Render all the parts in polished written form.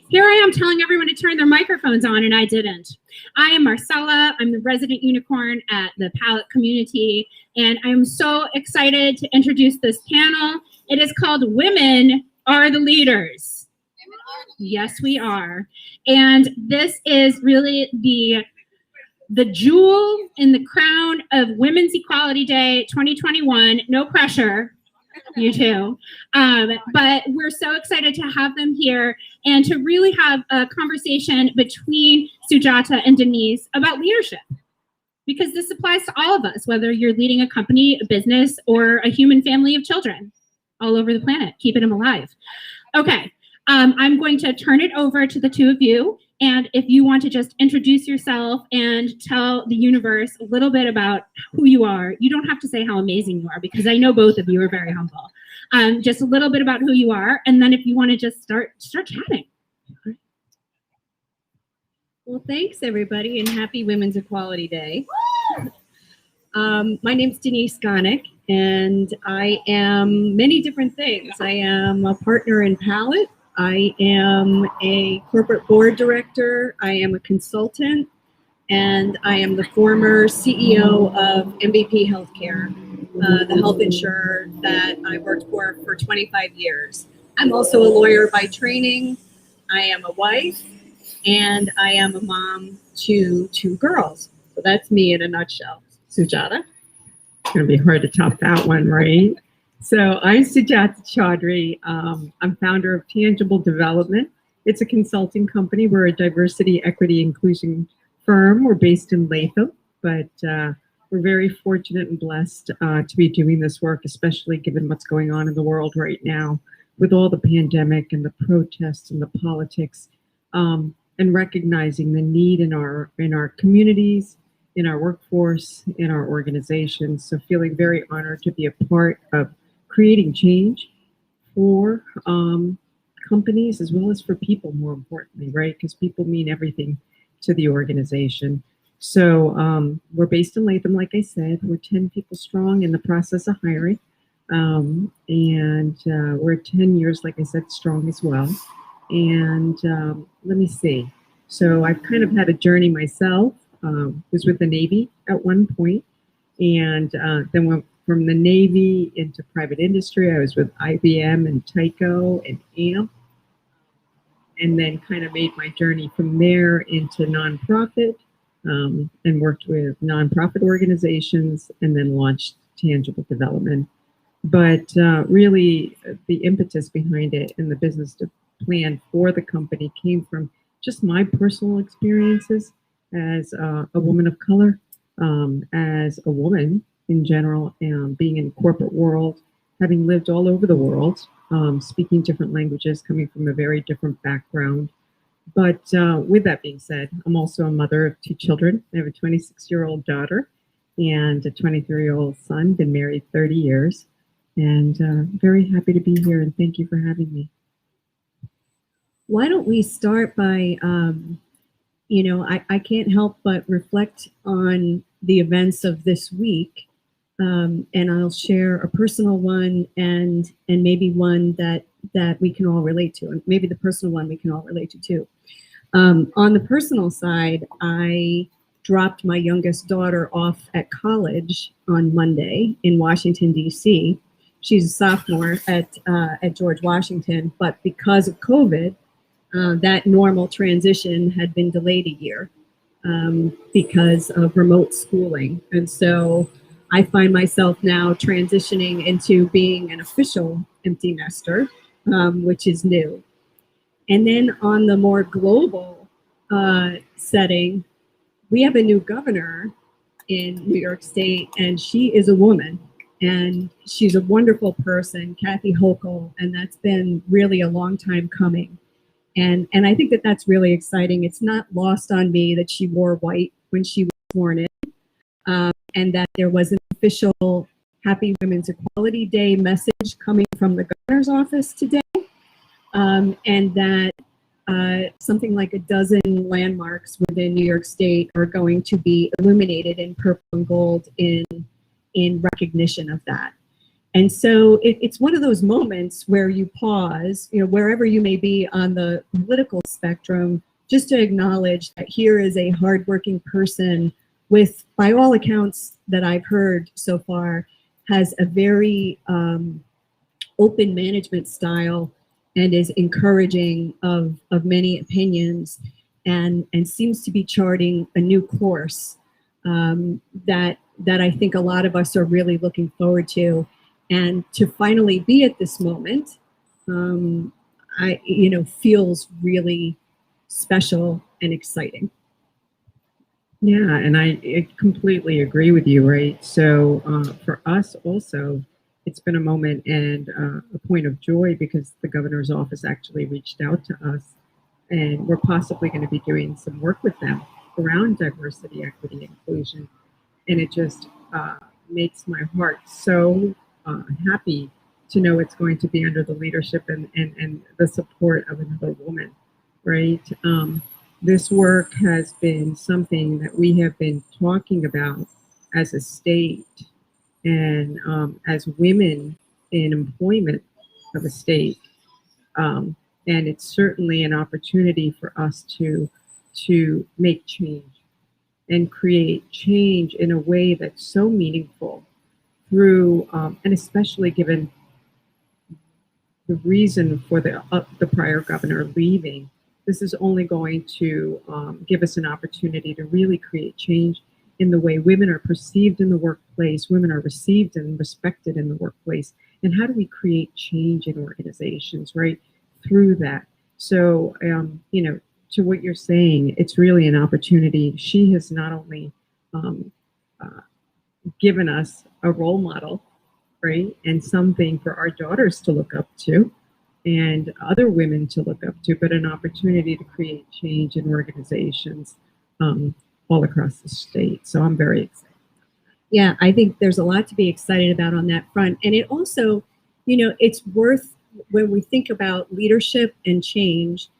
Here I am telling everyone to turn their microphones on, and I didn't. I am Marcella. I'm the resident unicorn at the Palette community, and I'm so excited to introduce this panel. It is called Women Are the Leaders. Yes, we are. And this is really the jewel in the crown of Women's Equality Day 2021. No pressure, you two. But we're so excited to have them here and to really have a conversation between Sujata and Denise about leadership. Because this applies to all of us, whether you're leading a company, a business, or a human family of children all over the planet, keeping them alive. Okay, I'm going to turn it over to the two of you. And if you want to just introduce yourself and tell the universe a little bit about who you are, you don't have to say how amazing you are, because I know both of you are very humble. Just a little bit about who you are, and then if you want to just start chatting. Well, thanks everybody, and happy Women's Equality Day. My name's Denise Gonick, and I am many different things. I am a partner in Palette. I am a corporate board director, I am a consultant, and I am the former CEO of MVP Healthcare, the health insurer that I worked for 25 years. I'm also a lawyer by training, I am a wife, and I am a mom to 2 girls. So that's me in a nutshell. Sujata? It's going to be hard to top that one, right? So I'm Sujata Chaudhry. I'm founder of Tangible Development. It's a consulting company. We're a diversity, equity, inclusion firm. We're based in Latham, but we're very fortunate and blessed to be doing this work, especially given what's going on in the world right now with all the pandemic and the protests and the politics, and recognizing the need in our communities, in our workforce, in our organizations. So feeling very honored to be a part of creating change for companies as well as for people, more importantly, right? Because people mean everything to the organization. So we're based in Latham, like I said. We're 10 people strong, in the process of hiring. And we're 10 years, like I said, strong as well. And let me see. So I've kind of had a journey myself. Was with the Navy at one point, and then went from the Navy into private industry. I was with IBM and Tyco and AMP, and then kind of made my journey from there into nonprofit, and worked with nonprofit organizations, and then launched Tangible Development. But really, the impetus behind it and the business plan for the company came from just my personal experiences as a woman of color, as a woman in general, being in the corporate world, having lived all over the world, speaking different languages, coming from a very different background. But with that being said, I'm also a mother of 2 children. I have a 26-year-old daughter and a 23-year-old son, been married 30 years, and very happy to be here, and thank you for having me. Why don't we start by, I can't help but reflect on the events of this week, and I'll share a personal one and maybe one that we can all relate to, and maybe the personal one we can all relate to too. On the personal side, I dropped my youngest daughter off at college on Monday in Washington, D.C. She's a sophomore at George Washington, but because of COVID, that normal transition had been delayed a year because of remote schooling. And so I find myself now transitioning into being an official empty nester, which is new. And then on the more global setting, we have a new governor in New York State, and she is a woman. And she's a wonderful person, Kathy Hochul, and that's been really a long time coming. And I think that that's really exciting. It's not lost on me that she wore white when she was sworn in, and that there was an official Happy Women's Equality Day message coming from the governor's office today, and that something like a dozen landmarks within New York State are going to be illuminated in purple and gold in recognition of that. And so it's one of those moments where you pause, wherever you may be on the political spectrum, just to acknowledge that here is a hardworking person with, by all accounts that I've heard so far, has a very open management style and is encouraging of many opinions, and seems to be charting a new course that I think a lot of us are really looking forward to. And to finally be at this moment, feels really special and exciting. Yeah, and I completely agree with you, right? So for us also, it's been a moment and a point of joy because the governor's office actually reached out to us, and we're possibly going to be doing some work with them around diversity, equity, inclusion. And it just makes my heart so happy to know it's going to be under the leadership and the support of another woman, right? This work has been something that we have been talking about as a state and as women in employment of a state. And it's certainly an opportunity for us to make change and create change in a way that's so meaningful through, and especially given the reason for the prior governor leaving, this is only going to give us an opportunity to really create change in the way women are perceived in the workplace, women are received and respected in the workplace, and how do we create change in organizations, right, through that. So, to what you're saying, it's really an opportunity. She has not only given us a role model, right, and something for our daughters to look up to and other women to look up to, but an opportunity to create change in organizations all across the state. So I'm very excited. Yeah, I think there's a lot to be excited about on that front. And it also, it's worth, when we think about leadership and change,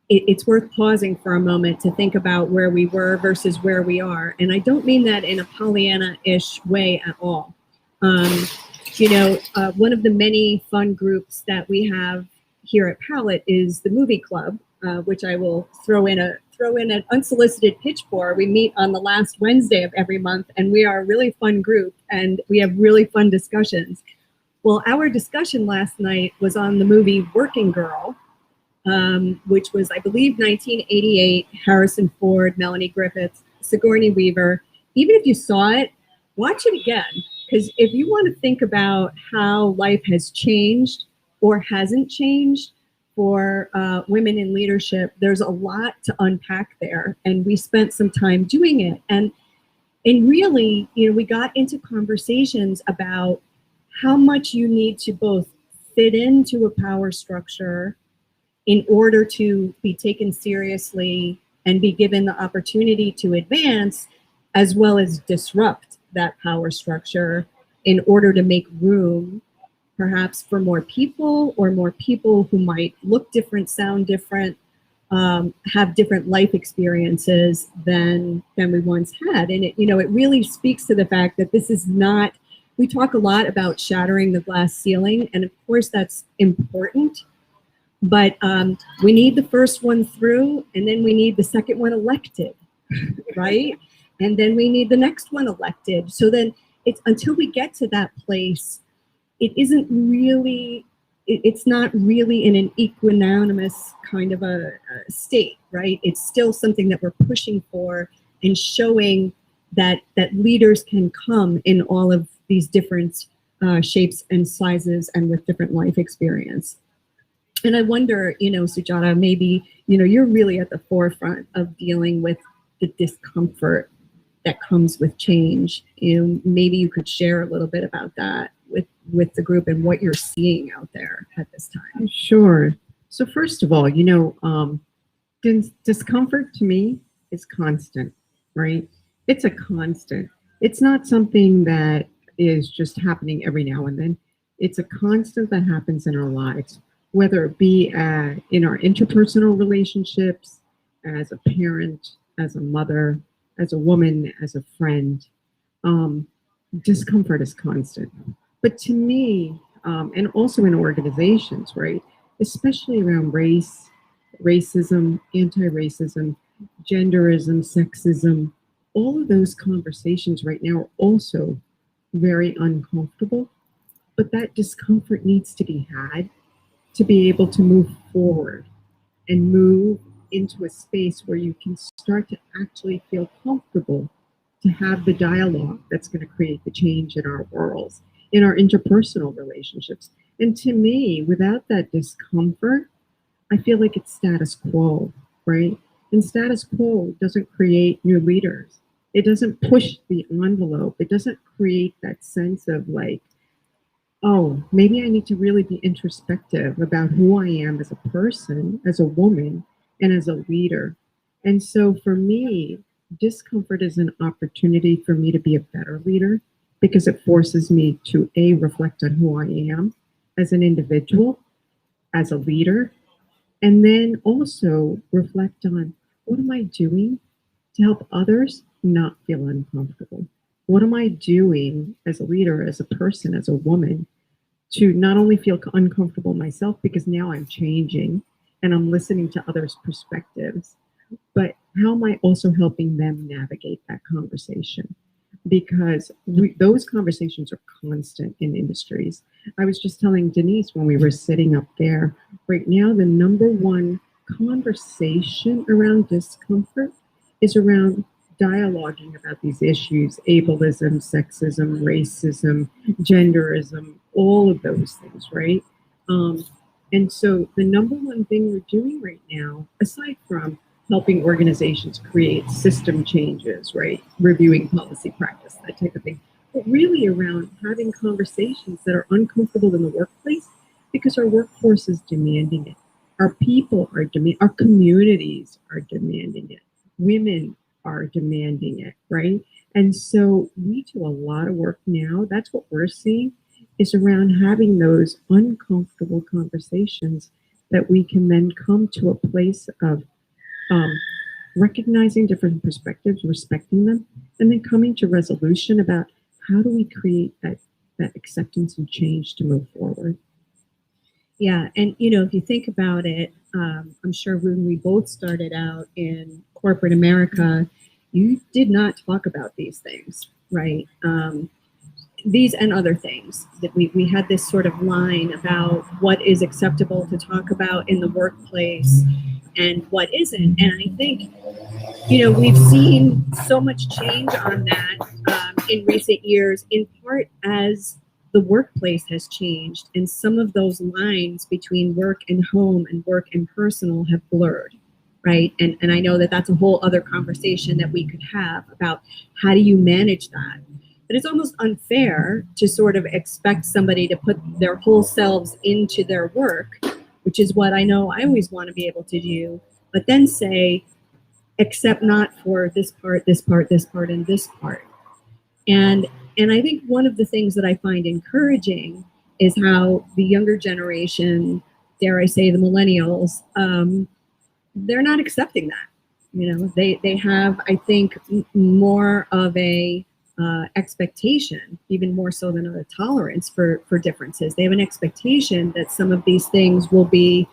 it's worth pausing for a moment to think about where we were versus where we are. And I don't mean that in a Pollyanna-ish way at all. One of the many fun groups that we have here at Palette is the Movie Club, which I will throw in an unsolicited pitch for. We meet on the last Wednesday of every month, and we are a really fun group, and we have really fun discussions. Well, our discussion last night was on the movie Working Girl, which was, I believe, 1988, Harrison Ford, Melanie Griffith, Sigourney Weaver. Even if you saw it, watch it again. Because if you want to think about how life has changed or hasn't changed for women in leadership, there's a lot to unpack there. And we spent some time doing it. And really, we got into conversations about how much you need to both fit into a power structure in order to be taken seriously and be given the opportunity to advance, as well as disrupt that power structure in order to make room perhaps for more people, or more people who might look different, sound different, have different life experiences than we once had. And it really speaks to the fact that this is not, we talk a lot about shattering the glass ceiling, and of course that's important, but we need the first one through, and then we need the second one elected, right? And then we need the next one elected. So then it's until we get to that place, it's not really in an equanimous kind of a state, right? It's still something that we're pushing for and showing that leaders can come in all of these different shapes and sizes and with different life experience. And I wonder, Sujata, maybe, you're really at the forefront of dealing with the discomfort that comes with change. Maybe you could share a little bit about that with the group and what you're seeing out there at this time. Sure. So first of all, discomfort to me is constant, right? It's a constant. It's not something that is just happening every now and then. It's a constant that happens in our lives, whether it be in our interpersonal relationships, as a parent, as a mother, as a woman, as a friend. Discomfort is constant. But to me, and also in organizations, right, especially around race, racism, anti-racism, genderism, sexism, all of those conversations right now are also very uncomfortable. But that discomfort needs to be had to be able to move forward and move into a space where you can start to actually feel comfortable to have the dialogue that's going to create the change in our worlds, in our interpersonal relationships. And to me, without that discomfort, I feel like it's status quo, right? And status quo doesn't create new leaders. It doesn't push the envelope. It doesn't create that sense of like, oh, maybe I need to really be introspective about who I am as a person, as a woman, and as a leader. And so for me, discomfort is an opportunity for me to be a better leader because it forces me to A, reflect on who I am as an individual, as a leader, and then also reflect on what am I doing to help others not feel uncomfortable? What am I doing as a leader, as a person, as a woman, to not only feel uncomfortable myself because now I'm changing and I'm listening to others' perspectives, but how am I also helping them navigate that conversation? Because those conversations are constant in industries. I was just telling Denise when we were sitting up there, right now, the number one conversation around discomfort is around dialoguing about these issues: ableism, sexism, racism, genderism, all of those things, right? And so the number one thing we're doing right now, aside from helping organizations create system changes, right? Reviewing policy practice, that type of thing, but really around having conversations that are uncomfortable in the workplace because our workforce is demanding it. Our people are demanding, our communities are demanding it. Women are demanding it, right? And so we do a lot of work now. That's what we're seeing is around having those uncomfortable conversations that we can then come to a place of recognizing different perspectives, respecting them, and then coming to resolution about how do we create that acceptance and change to move forward. Yeah, and you know, if you think about it, I'm sure when we both started out in corporate America, you did not talk about these things, right? These and other things that we had this sort of line about what is acceptable to talk about in the workplace and what isn't. And I think, you know, we've seen so much change on that in recent years, in part as the workplace has changed and some of those lines between work and home and work and personal have blurred, right? And I know that that's a whole other conversation that we could have about how do you manage that. But it's almost unfair to sort of expect somebody to put their whole selves into their work, which is what I know I always want to be able to do, but then say, except not for this part, this part, this part, and this part. And I think one of the things that I find encouraging is how the younger generation, dare I say the millennials, they're not accepting that. You know, they have, I think, more of a expectation, even more so than a tolerance for differences. They have an expectation that some of these things will be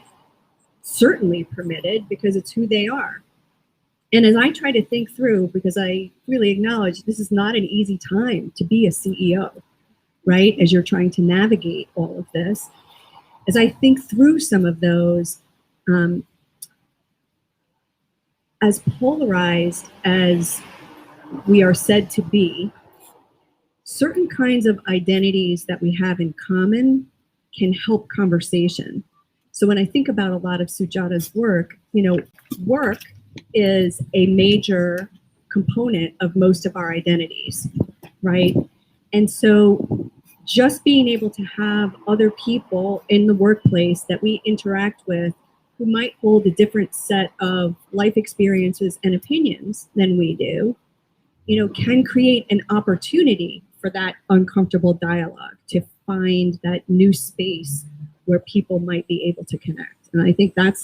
certainly permitted because it's who they are. And as I try to think through, because I really acknowledge this is not an easy time to be a CEO, right? As you're trying to navigate all of this, as I think through some of those, as polarized as we are said to be, certain kinds of identities that we have in common can help conversation. So when I think about a lot of Sujata's work, you know, work is a major component of most of our identities, right? And so just being able to have other people in the workplace that we interact with who might hold a different set of life experiences and opinions than we do, you know, can create an opportunity for that uncomfortable dialogue, to find that new space where people might be able to connect. And I think that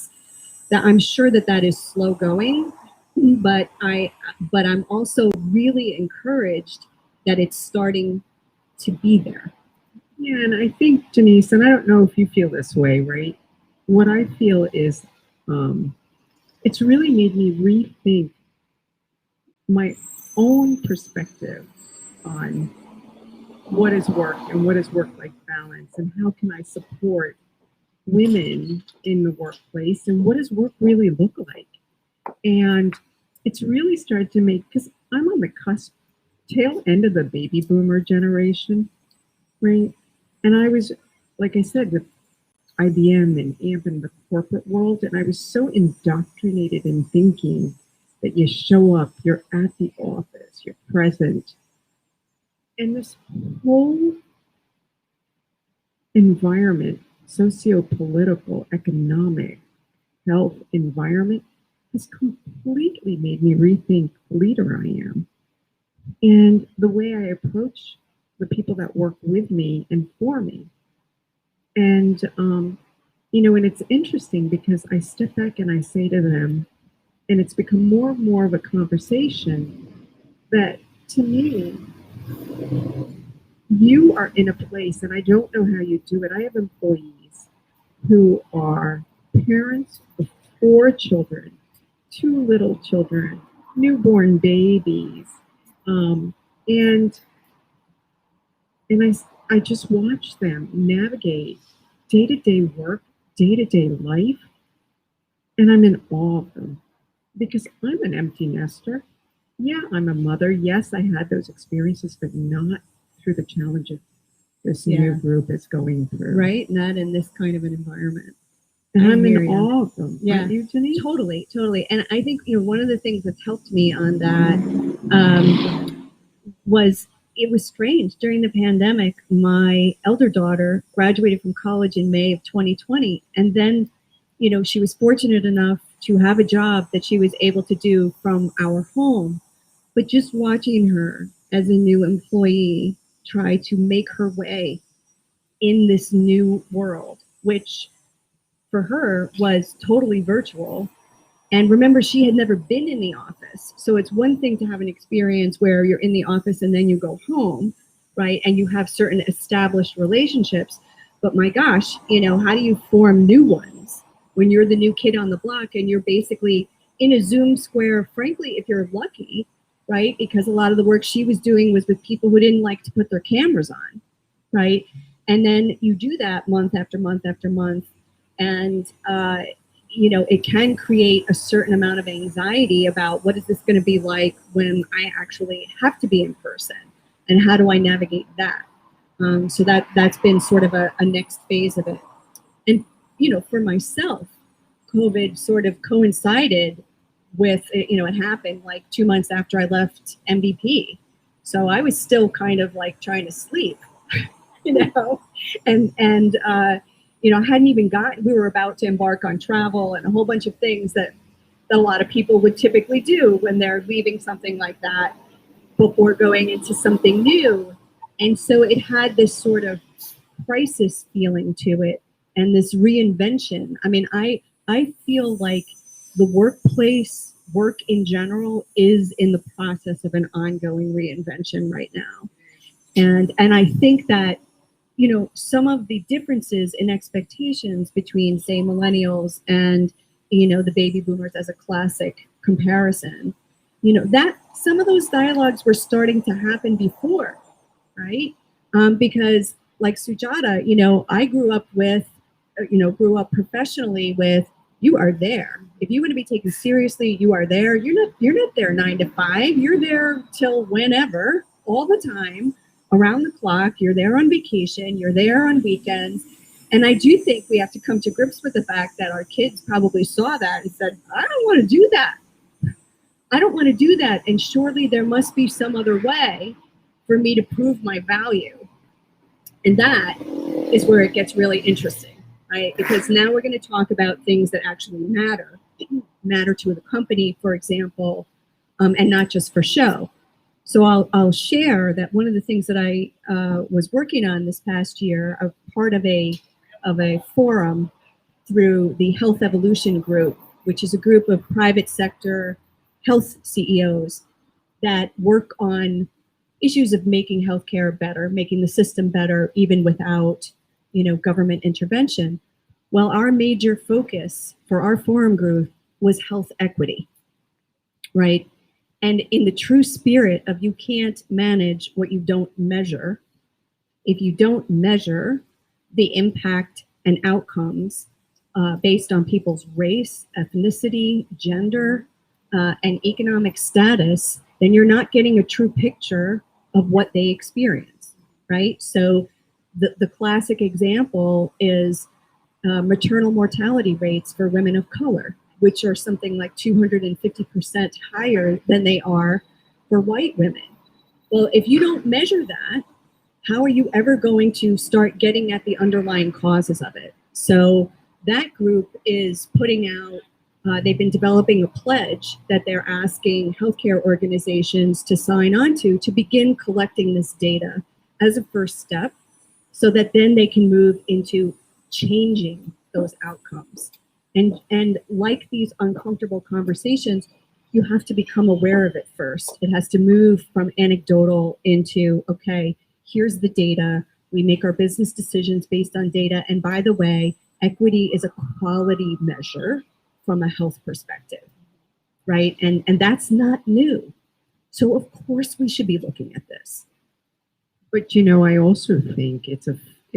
I'm sure that is slow going, but I'm also really encouraged that it's starting to be there. Yeah, and I think, Denise, and I don't know if you feel this way, right? What I feel is um, it's really made me rethink my own perspective on what is work and what is work-life balance and how can I support women in the workplace and what does work really look like? And it's really started to make, because I'm on the cusp, tail end of the baby boomer generation, right? And I was, like I said, with IBM and AMP in the corporate world, and I was so indoctrinated in thinking that you show up, you're at the office, you're present. And this whole environment, socio-political, economic, health environment has completely made me rethink the leader I am and the way I approach the people that work with me and for me. And, and it's interesting because I step back and I say to them, and it's become more and more of a conversation that to me, you are in a place, and I don't know how you do it. I have employees who are parents of 4 children, 2 little children, newborn babies, and I just watch them navigate day to day work, day to day life, and I'm in awe of them because I'm an empty nester. Yeah, I'm a mother. Yes, I had those experiences, but not through the challenges this new group is going through. Right? Not in this kind of an environment. And I I'm hear in you. awe of them. Yeah. Aren't you, Denise? Totally. And I think, one of the things that's helped me on that was it was strange. During the pandemic, my elder daughter graduated from college in May of 2020. And then, she was fortunate enough to have a job that she was able to do from our home. But just watching her as a new employee try to make her way in this new world, which for her was totally virtual. And remember, she had never been in the office. So it's one thing to have an experience where you're in the office and then you go home, right? And you have certain established relationships. But my gosh, how do you form new ones when you're the new kid on the block and you're basically in a Zoom square, frankly, if you're lucky, right? Because a lot of the work she was doing was with people who didn't like to put their cameras on, right? And then you do that month after month after month. And, it can create a certain amount of anxiety about what is this going to be like when I actually have to be in person and how do I navigate that? So that's been sort of a next phase of it. And, for myself, COVID sort of coincided with, it happened like 2 months after I left MVP. So I was still kind of like trying to sleep, and I hadn't even we were about to embark on travel and a whole bunch of things that a lot of people would typically do when they're leaving something like that before going into something new. And so it had this sort of crisis feeling to it and this reinvention. I mean, I feel like the workplace, work in general, is in the process of an ongoing reinvention right now. And I think that some of the differences in expectations between, say, millennials and, the baby boomers as a classic comparison, that some of those dialogues were starting to happen before, right? Because like Sujata, I grew up professionally with, you are there. If you want to be taken seriously, you are there. You're not there 9 to 5. You're there till whenever, all the time, around the clock. You're there on vacation. You're there on weekends. And I do think we have to come to grips with the fact that our kids probably saw that and said, I don't want to do that. I don't want to do that. And surely there must be some other way for me to prove my value. And that is where it gets really interesting, right? Because now we're going to talk about things that actually matter to the company, for example, and not just for show. So I'll share that one of the things that I was working on this past year, a part of a forum through the Health Evolution Group, which is a group of private sector health CEOs that work on issues of making healthcare better, making the system better, even without, government intervention. Well, our major focus for our forum group was health equity, right? And in the true spirit of you can't manage what you don't measure, if you don't measure the impact and outcomes based on people's race, ethnicity, gender, and economic status, then you're not getting a true picture of what they experience, right? So the classic example is maternal mortality rates for women of color, which are something like 250% higher than they are for white women. Well, if you don't measure that, how are you ever going to start getting at the underlying causes of it? So that group is putting out, they've been developing a pledge that they're asking healthcare organizations to sign on to begin collecting this data as a first step so that then they can move into changing those outcomes. And like these uncomfortable conversations, you have to become aware of it first. It has to move from anecdotal into, okay, here's the data. We make our business decisions based on data. And by the way, equity is a quality measure from a health perspective, right? And that's not new. So of course we should be looking at this. But I also think it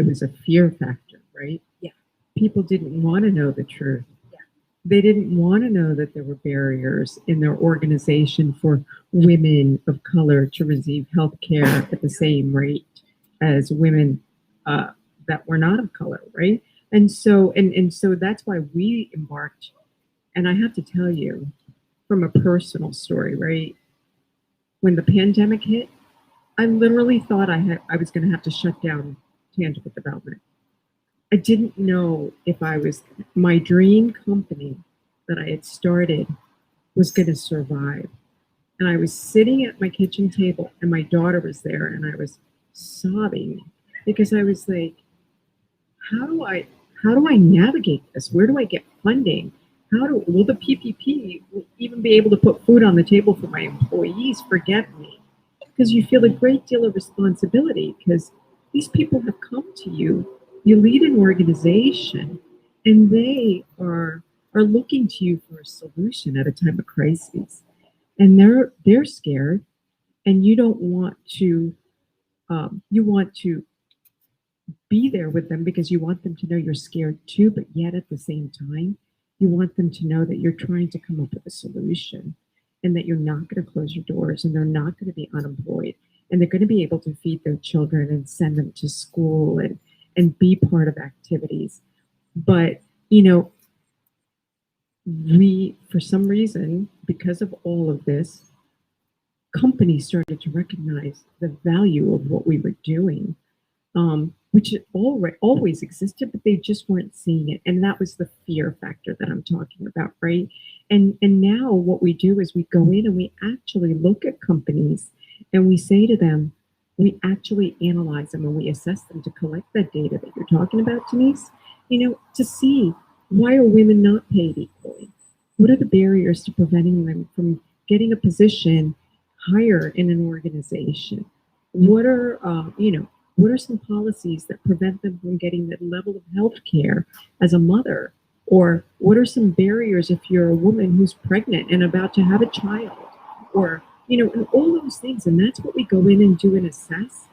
was a fear factor, right? Yeah. People didn't want to know the truth. Yeah. They didn't want to know that there were barriers in their organization for women of color to receive health care at the same rate as women that were not of color, right? And so that's why we embarked. And I have to tell you, from a personal story, right? When the pandemic hit, I literally thought I was going to have to shut down tangible development. I didn't know if my dream company that I had started was going to survive. And I was sitting at my kitchen table and my daughter was there and I was sobbing because I was like, how do I navigate this? Where do I get funding? Will the PPP even be able to put food on the table for my employees? Forget me. Because you feel a great deal of responsibility because these people have come to you. You lead an organization and they are looking to you for a solution at a time of crisis. And they're scared and you don't want to, you want to be there with them because you want them to know you're scared too, but yet at the same time, you want them to know that you're trying to come up with a solution and that you're not going to close your doors and they're not going to be unemployed and they're going to be able to feed their children and send them to school and be part of activities. But, we, for some reason, because of all of this, companies started to recognize the value of what we were doing, which always existed, but they just weren't seeing it. And that was the fear factor that I'm talking about, right? And now what we do is we go in and we actually look at companies and we say to them, we actually analyze them and we assess them to collect that data that you're talking about, Denise, to see why are women not paid equally? What are the barriers to preventing them from getting a position higher in an organization? What are, what are some policies that prevent them from getting that level of health care as a mother? Or what are some barriers if you're a woman who's pregnant and about to have a child? Or, and all those things. And that's what we go in and do and assess.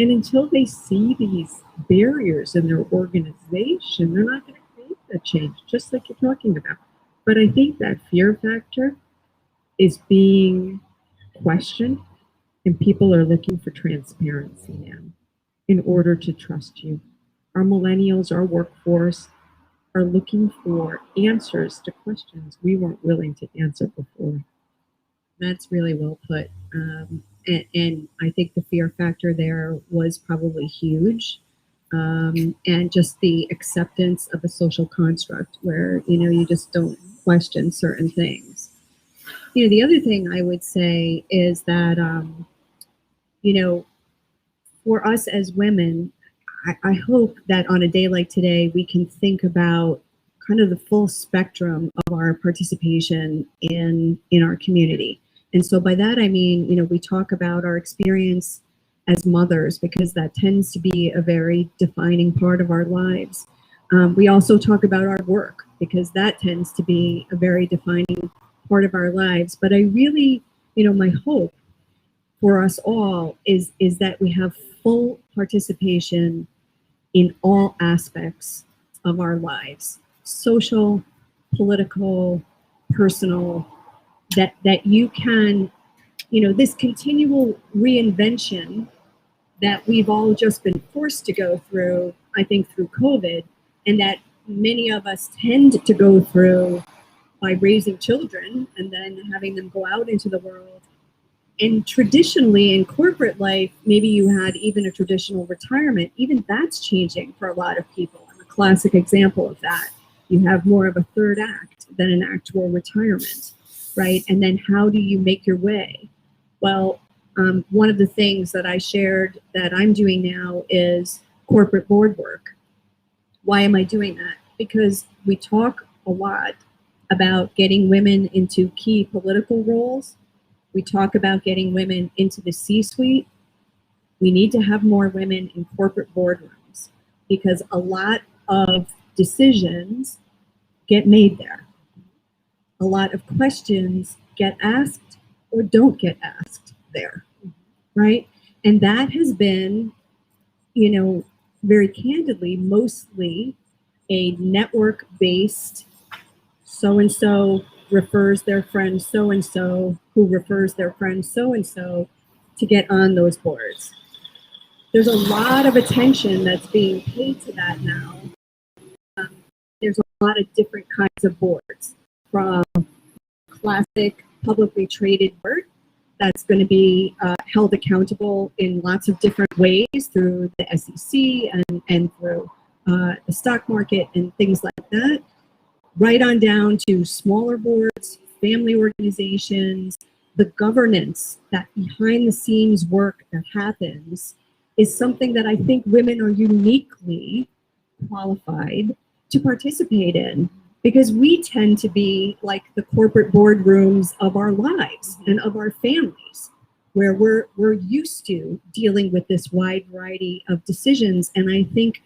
And until they see these barriers in their organization, they're not going to create that change, just like you're talking about. But I think that fear factor is being questioned, and people are looking for transparency now in order to trust you. Our millennials, our workforce are looking for answers to questions we weren't willing to answer before. That's really well put. And I think the fear factor there was probably huge. And just the acceptance of a social construct where, you just don't question certain things. The other thing I would say is that, for us as women, I hope that on a day like today, we can think about kind of the full spectrum of our participation in our community. And so by that, I mean, we talk about our experience as mothers because that tends to be a very defining part of our lives. We also talk about our work because that tends to be a very defining part of our lives. But I really, my hope for us all is that we have full participation in all aspects of our lives, social, political, personal, that you can, this continual reinvention that we've all just been forced to go through, I think through COVID, and that many of us tend to go through by raising children and then having them go out into the world. And traditionally in corporate life, maybe you had even a traditional retirement, even that's changing for a lot of people. I'm a classic example of that. You have more of a third act than an actual retirement, right? And then how do you make your way? Well, one of the things that I shared that I'm doing now is corporate board work. Why am I doing that? Because we talk a lot about getting women into key political roles. We talk about getting women into the C-suite. We need to have more women in corporate boardrooms because a lot of decisions get made there. A lot of questions get asked or don't get asked there, right? And that has been, very candidly, mostly a network-based so-and-so refers their friend so-and-so who refers their friend so-and-so to get on those boards. There's a lot of attention that's being paid to that now. There's a lot of different kinds of boards, from classic publicly traded board that's going to be held accountable in lots of different ways through the SEC and through the stock market and things like that, right on down to smaller boards, family organizations. The governance, that behind the scenes work that happens, is something that I think women are uniquely qualified to participate in, because we tend to be like the corporate boardrooms of our lives and of our families, where we're used to dealing with this wide variety of decisions. And I think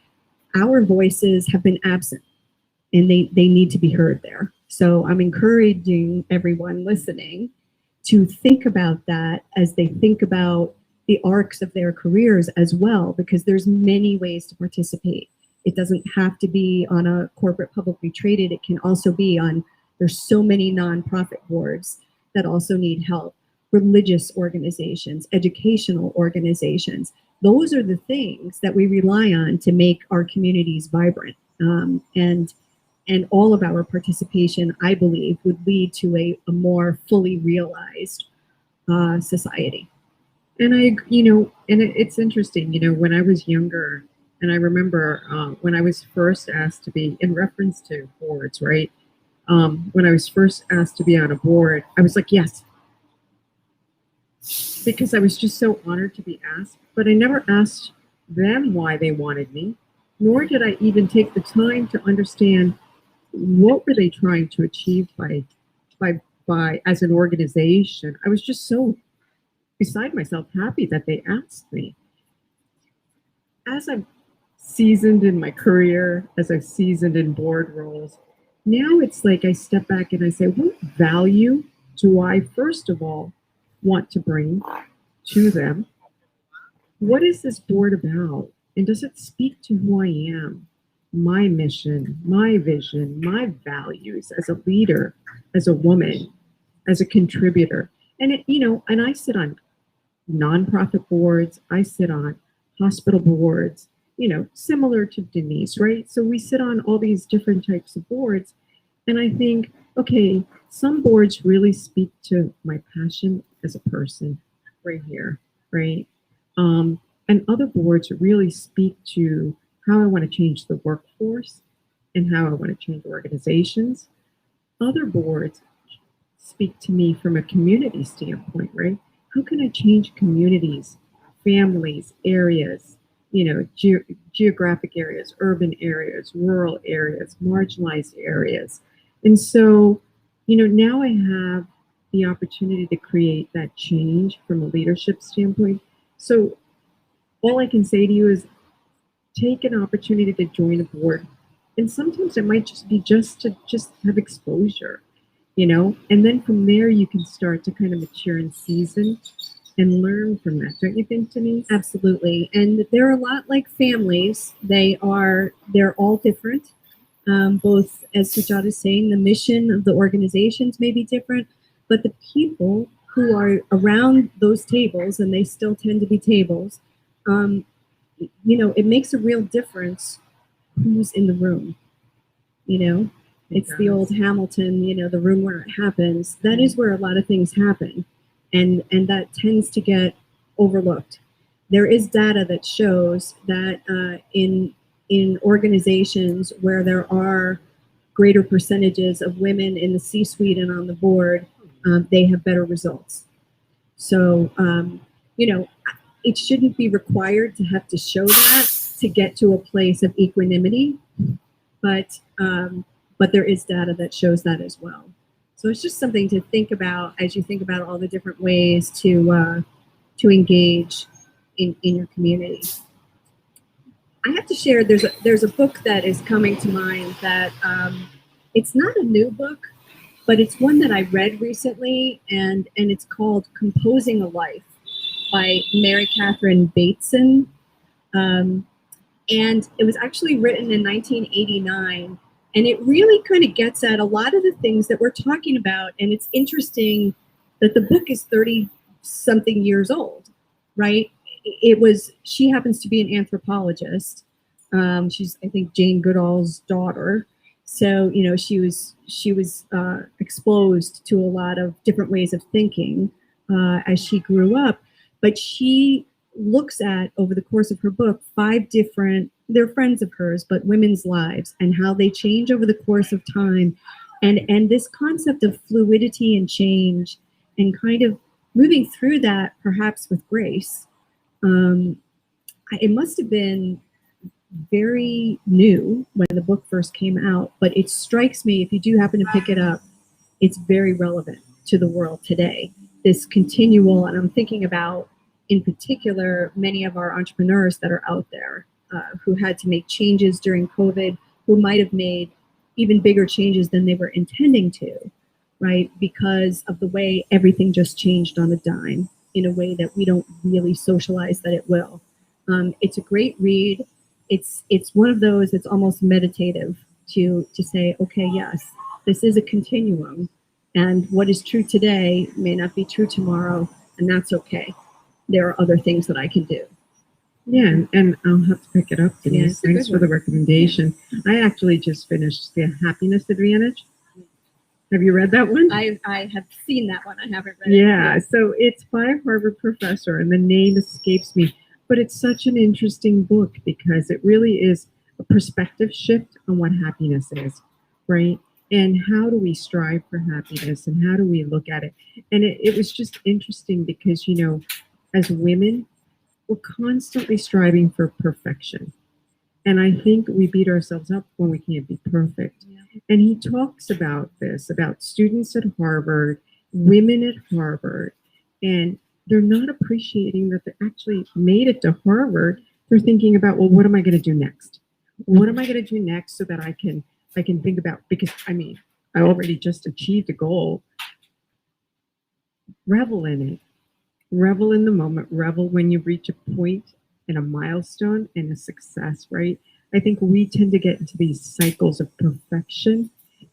our voices have been absent, and they need to be heard there. So I'm encouraging everyone listening to think about that as they think about the arcs of their careers as well, because there's many ways to participate. It doesn't have to be on a corporate publicly traded. It can also be on, there's so many nonprofit boards that also need help. Religious organizations, educational organizations. Those are the things that we rely on to make our communities vibrant. And all of our participation, I believe, would lead to a more fully realized society. And it's interesting, when I was younger, and I remember when I was first asked to be, in reference to boards, right? When I was first asked to be on a board, I was like, yes. Because I was just so honored to be asked, but I never asked them why they wanted me, nor did I even take the time to understand what were they trying to achieve by as an organization. I was just so beside myself happy that they asked me. As I've seasoned in my career, as I've seasoned in board roles, now it's like I step back and I say, what value do I, first of all, want to bring to them? What is this board about? And does it speak to who I am, my mission, my vision, my values as a leader, as a woman, as a contributor? And and I sit on nonprofit boards, I sit on hospital boards, similar to Denise, right? So we sit on all these different types of boards. And I think, okay, some boards really speak to my passion as a person right here, right? And other boards really speak to how I want to change the workforce and how I want to change organizations. Other boards speak to me from a community standpoint, right? How can I change communities, families, areas, geographic areas, urban areas, rural areas, marginalized areas? And so, now I have, the opportunity to create that change from a leadership standpoint. So all I can say to you is take an opportunity to join a board. And sometimes it might just be to have exposure, and then from there you can start to kind of mature and season and learn from that. Don't you think, Denise? Absolutely. And they're a lot like families. They're all different. Both, as Sujata is saying, the mission of the organizations may be different, but the people who are around those tables, and they still tend to be tables, it makes a real difference who's in the room. It's the old Hamilton, the room where it happens. That is where a lot of things happen. And that tends to get overlooked. There is data that shows that in organizations where there are greater percentages of women in the C-suite and on the board, they have better results. So, it shouldn't be required to have to show that to get to a place of equanimity, but there is data that shows that as well. So it's just something to think about as you think about all the different ways to engage in your community. I have to share, there's a book that is coming to mind that it's not a new book, but it's one that I read recently, and it's called Composing a Life by Mary Catherine Bateson. And it was actually written in 1989. And it really kind of gets at a lot of the things that we're talking about. And it's interesting that the book is 30-something years old, right? She happens to be an anthropologist. She's, I think, Jane Goodall's daughter. So, she was exposed to a lot of different ways of thinking as she grew up. But she looks at, over the course of her book, 5 different, they're friends of hers, but women's lives and how they change over the course of time. And this concept of fluidity and change and kind of moving through that perhaps with grace. It must have been very new when the book first came out, but it strikes me, if you do happen to pick it up, it's very relevant to the world today. This continual, and I'm thinking about, in particular, many of our entrepreneurs that are out there who had to make changes during COVID, who might have made even bigger changes than they were intending to, right? Because of the way everything just changed on a dime in a way that we don't really socialize that it will. It's a great read. It's one of those that's almost meditative to say, okay, yes, this is a continuum, and what is true today may not be true tomorrow, and that's okay. There are other things that I can do. Yeah, and I'll have to pick it up, Denise. Yeah, Thanks for the recommendation. I actually just finished The Happiness Advantage. Have you read that one? I have seen that one. I haven't read it. Yeah, so it's by a Harvard professor, and the name escapes me. But it's such an interesting book because it really is a perspective shift on what happiness is, right? And how do we strive for happiness, and how do we look at it? And it was just interesting because, as women, we're constantly striving for perfection. And I think we beat ourselves up when we can't be perfect. Yeah. And he talks about this, about students at Harvard, women at Harvard, and they're not appreciating that they actually made it to Harvard. They're thinking about, well, what am I going to do next? What am I going to do next so that I can think about, because I already just achieved a goal. Revel in it. Revel in the moment. Revel when you reach a point and a milestone and a success, right? I think we tend to get into these cycles of perfection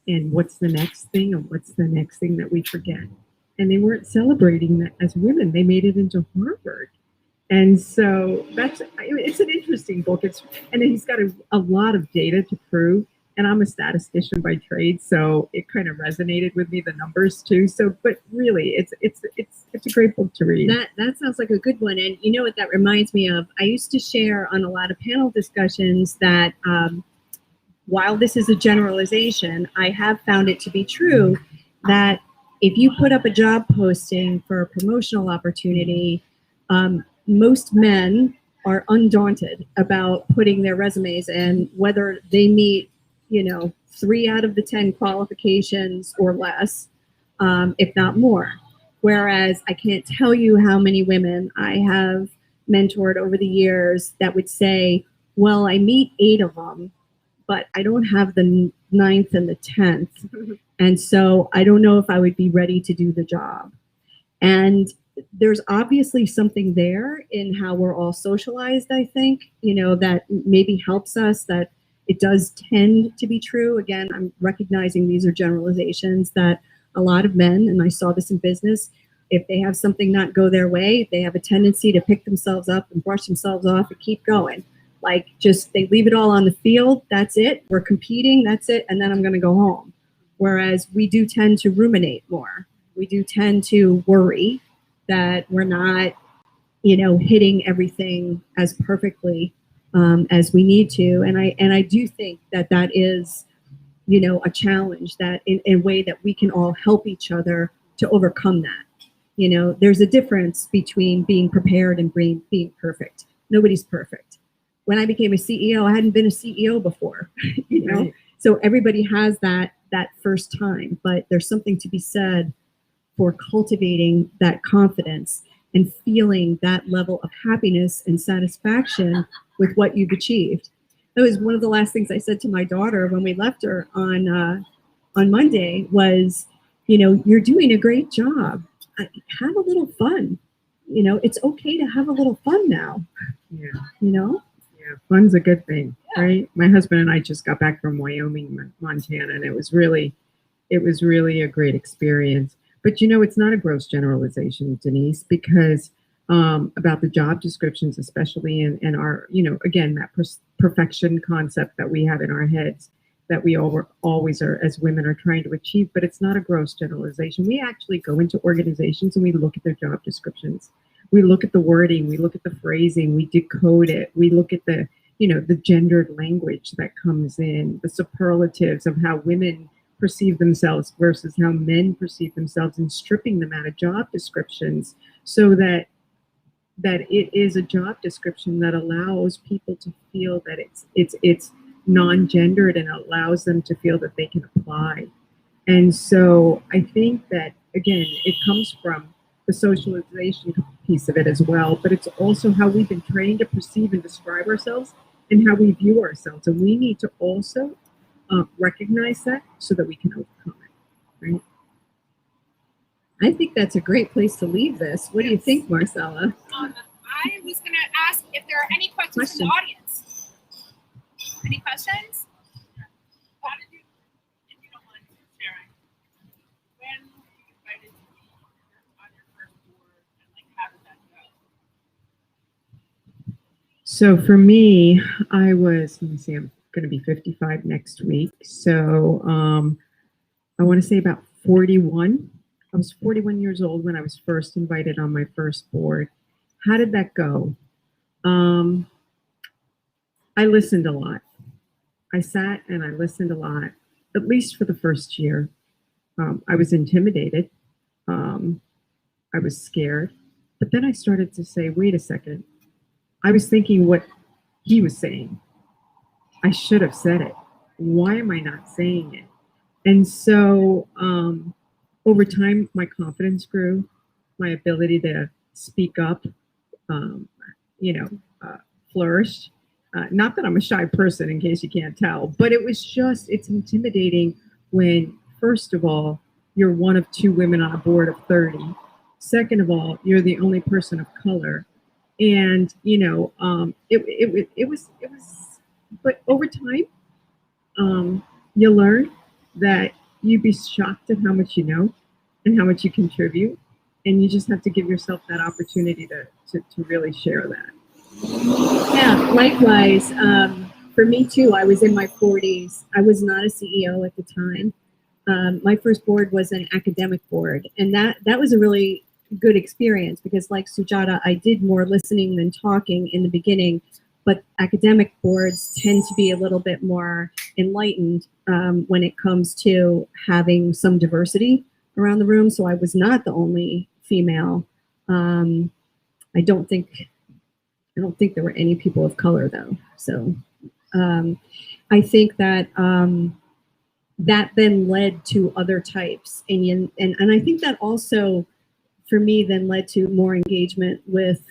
and what's the next thing and what's the next thing that we forget. And they weren't celebrating that as women. They made it into Harvard. And so it's an interesting book. And he's got a lot of data to prove. And I'm a statistician by trade, so it kind of resonated with me, the numbers too. So, but really, it's a great book to read. That sounds like a good one. And you know what that reminds me of? I used to share on a lot of panel discussions that while this is a generalization, I have found it to be true that if you put up a job posting for a promotional opportunity, most men are undaunted about putting their resumes in, whether they meet 3 out of the 10 qualifications or less. if not more. Whereas I can't tell you how many women I have mentored over the years that would say, well, I meet 8 of them, but I don't have the ninth and the 10th. And so I don't know if I would be ready to do the job. And there's obviously something there in how we're all socialized, I think, that maybe helps us, that it does tend to be true. Again, I'm recognizing these are generalizations, that a lot of men, and I saw this in business, if they have something not go their way, they have a tendency to pick themselves up and brush themselves off and keep going. Like, just, they leave it all on the field. That's it. We're competing. That's it. And then I'm going to go home. Whereas we do tend to ruminate more. We do tend to worry that we're not, hitting everything as perfectly as we need to. And I do think that is, a challenge, that in a way that we can all help each other to overcome that. There's a difference between being prepared and being perfect. Nobody's perfect. When I became a CEO, I hadn't been a CEO before, Right. So everybody has that first time, but there's something to be said for cultivating that confidence and feeling that level of happiness and satisfaction with what you've achieved. That was one of the last things I said to my daughter when we left her on Monday was, you're doing a great job. Have a little fun. It's okay to have a little fun now. Yeah. Yeah, fun's a good thing, right? My husband and I just got back from Wyoming, Montana, and it was really a great experience. But it's not a gross generalization, Denise, because about the job descriptions, especially in our, again, that perfection concept that we have in our heads, that we always are, as women, are trying to achieve, but it's not a gross generalization. We actually go into organizations and we look at their job descriptions. We look at the wording, we look at the phrasing, we decode it, we look at the, the gendered language that comes in, the superlatives of how women perceive themselves versus how men perceive themselves, and stripping them out of job descriptions so that it is a job description that allows people to feel that it's non-gendered and allows them to feel that they can apply. And so I think that, again, it comes from the socialization piece of it as well, but it's also how we've been trained to perceive and describe ourselves and how we view ourselves. And we need to also recognize that so that we can overcome it, right? I think that's a great place to leave this. What do you think, Marcella? I was going to ask if there are any questions from the audience. Any questions? How did you, if you don't mind sharing, when were you invited to be on your first board, and how did that go? So for me, I was, let me see, I'm going to be 55 next week. So I want to say about 41. I was 41 years old when I was first invited on my first board. How did that go? I listened a lot. I sat and I listened a lot, at least for the first year. I was intimidated. I was scared. But then I started to say, wait a second. I was thinking what he was saying. I should have said it. Why am I not saying it? And so over time, my confidence grew, my ability to speak up, flourished. Not that I'm a shy person, in case you can't tell, but it's intimidating when, first of all, you're one of 2 women on a board of 30. Second of all, you're the only person of color. And, it was, but over time, you learn that you'd be shocked at how much you know and how much you contribute. And you just have to give yourself that opportunity to really share that. Yeah, likewise. For me too, I was in my 40s. I was not a CEO at the time. My first board was an academic board, and that was a really good experience because, like Sujata, I did more listening than talking in the beginning, but academic boards tend to be a little bit more enlightened when it comes to having some diversity around the room. So I was not the only female. I don't think there were any people of color though. So I think that that then led to other types. And I think that also, for me, then led to more engagement with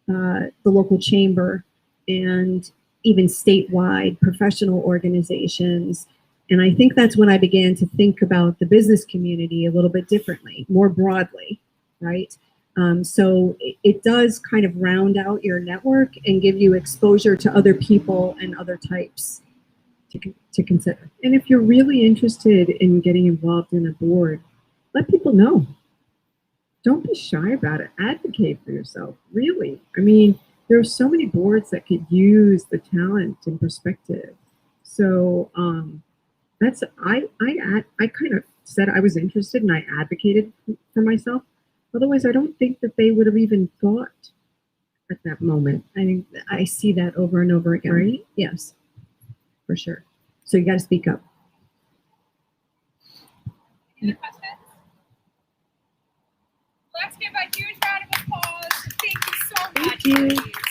the local chamber and even statewide professional organizations. And I think that's when I began to think about the business community a little bit differently, more broadly, right? So it does kind of round out your network and give you exposure to other people and other types to consider. And if you're really interested in getting involved in a board, let people know. Don't be shy about it. Advocate for yourself, really. I mean, there are so many boards that could use the talent and perspective. So that's I kind of said I was interested and I advocated for myself. Otherwise, I don't think that they would have even thought at that moment. I think I see that over and over again. Right? Yes, for sure. So you got to speak up. Any other questions? Let's give a huge round of applause. Thank you so much. Thank you. ladies.